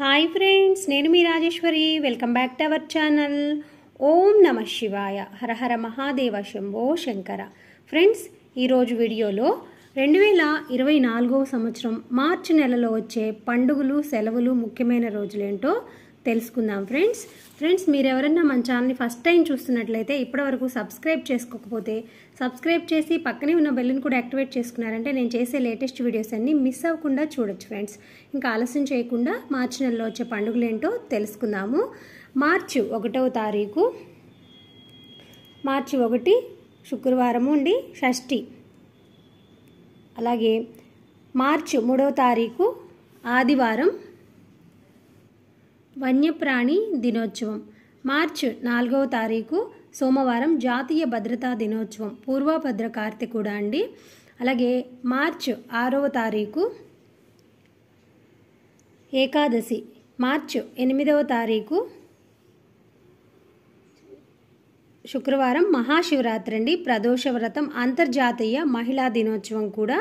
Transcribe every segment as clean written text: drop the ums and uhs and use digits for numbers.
Hi friends, నేను మీ Rajeshwari. Welcome back to our channel. ఓం నమః శివాయ. హర హర మహాదేవ శంభో శంకర. ఫ్రెండ్స్, ఈరోజు వీడియోలో 2024 సంవత్సరం మార్చి నెలలో వచ్చే పండుగలు, సెలవులు, ముఖ్యమైన రోజులేంటో తెలుసుకుందాం. ఫ్రెండ్స్ మీరు ఎవరైనా మన ఛానల్ని ఫస్ట్ టైం చూస్తున్నట్లయితే ఇప్పటివరకు సబ్స్క్రైబ్ చేసుకోకపోతే సబ్స్క్రైబ్ చేసి పక్కనే ఉన్న బెల్ని కూడా యాక్టివేట్ చేసుకున్నారంటే నేను చేసే లేటెస్ట్ వీడియోస్ అన్నీ మిస్ అవ్వకుండా చూడొచ్చు. ఫ్రెండ్స్, ఇంకా ఆలస్యం చేయకుండా మార్చి నెలలో వచ్చే పండుగలు ఏంటో తెలుసుకుందాము. మార్చి 1వ తారీఖు, మార్చి 1 శుక్రవారము అండి, షష్ఠి. అలాగే మార్చి 3వ తారీఖు ఆదివారం, వన్యప్రాణి దినోత్సవం. మార్చి 4వ తారీఖు సోమవారం, జాతీయ భద్రతా దినోత్సవం, పూర్వభద్ర కార్తె కూడా అండి. అలాగే మార్చి 6వ తారీఖు ఏకాదశి. మార్చి 8వ తారీఖు శుక్రవారం, మహాశివరాత్రి అండి, ప్రదోష వ్రతం, అంతర్జాతీయ మహిళా దినోత్సవం కూడా.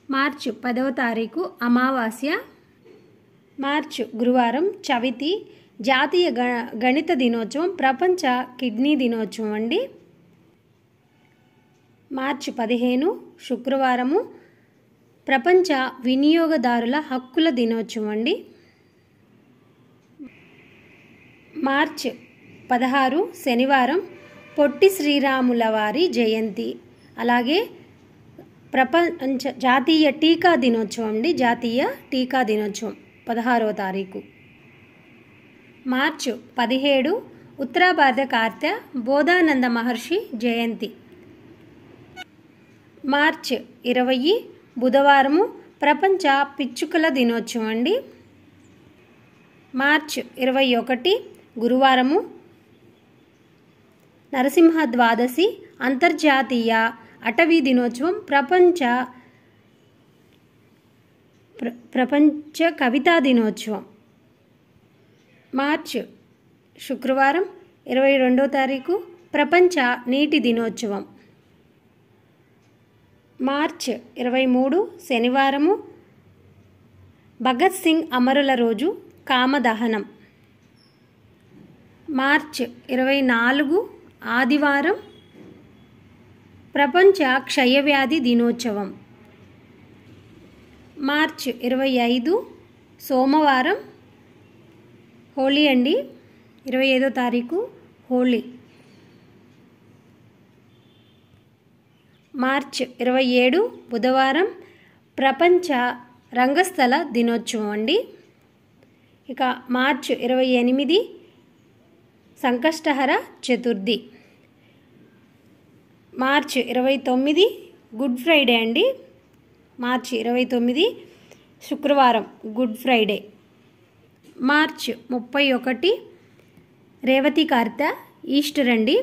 మార్చి 10వ తారీఖు అమావాస్య. మార్చి గురువారం చవితి, జాతీయ గణిత దినోత్సవం, ప్రపంచ కిడ్నీ దినోత్సవం అండి. మార్చి 15 శుక్రవారము, ప్రపంచ వినియోగదారుల హక్కుల దినోత్సవం అండి. మార్చి 16 శనివారం, పొట్టి శ్రీరాముల వారి జయంతి. అలాగే ప్రపంచ జాతీయ టీకా దినోత్సవం అండి, జాతీయ టీకా దినోత్సవం 16వ తారీఖు. మార్చి 17 ఉత్తరాభాద్ర కార్తె, బోధానంద మహర్షి జయంతి. మార్చి 20 బుధవారము, ప్రపంచ పిచ్చుకల దినోత్సవం అండి. మార్చి 21 గురువారము, నరసింహ ద్వాదశి, అంతర్జాతీయ అటవీ దినోత్సవం, ప్రపంచ కవితా దినోత్సవం. మార్చి శుక్రవారం 22వ తారీఖు, ప్రపంచ నీటి దినోత్సవం. మార్చి 23 శనివారము, భగత్ సింగ్ అమరుల రోజు, కామదహనం. మార్చి 24 ఆదివారం, ప్రపంచ క్షయవ్యాధి దినోత్సవం. మార్చి 25 సోమవారం, హోలీ అండి, 25వ తారీఖు హోలీ. మార్చి 27 బుధవారం, ప్రపంచ రంగస్థల దినోత్సవం అండి. ఇక మార్చి 28 సంకష్టహర చతుర్థి. మార్చి 29 గుడ్ ఫ్రైడే అండి, మార్చి 29 శుక్రవారం, గుడ్ ఫ్రైడే. మార్చి 31 రేవతి కార్తె, ఈస్టర్ అండి.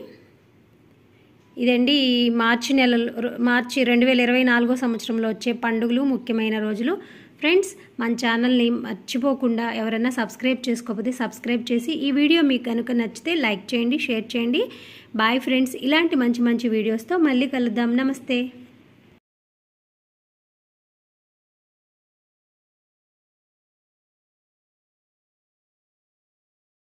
ఇదండి మార్చి 2024 సంవత్సరంలో వచ్చే పండుగలు, ముఖ్యమైన రోజులు. ఫ్రెండ్స్, మన ఛానల్ని మర్చిపోకుండా ఎవరైనా సబ్స్క్రైబ్ చేసుకోకపోతే సబ్స్క్రైబ్ చేసి, ఈ వీడియో మీకు కనుక నచ్చితే లైక్ చేయండి, షేర్ చేయండి. బాయ్ ఫ్రెండ్స్, ఇలాంటి మంచి మంచి వీడియోస్తో మళ్ళీ కలుద్దాం. నమస్తే.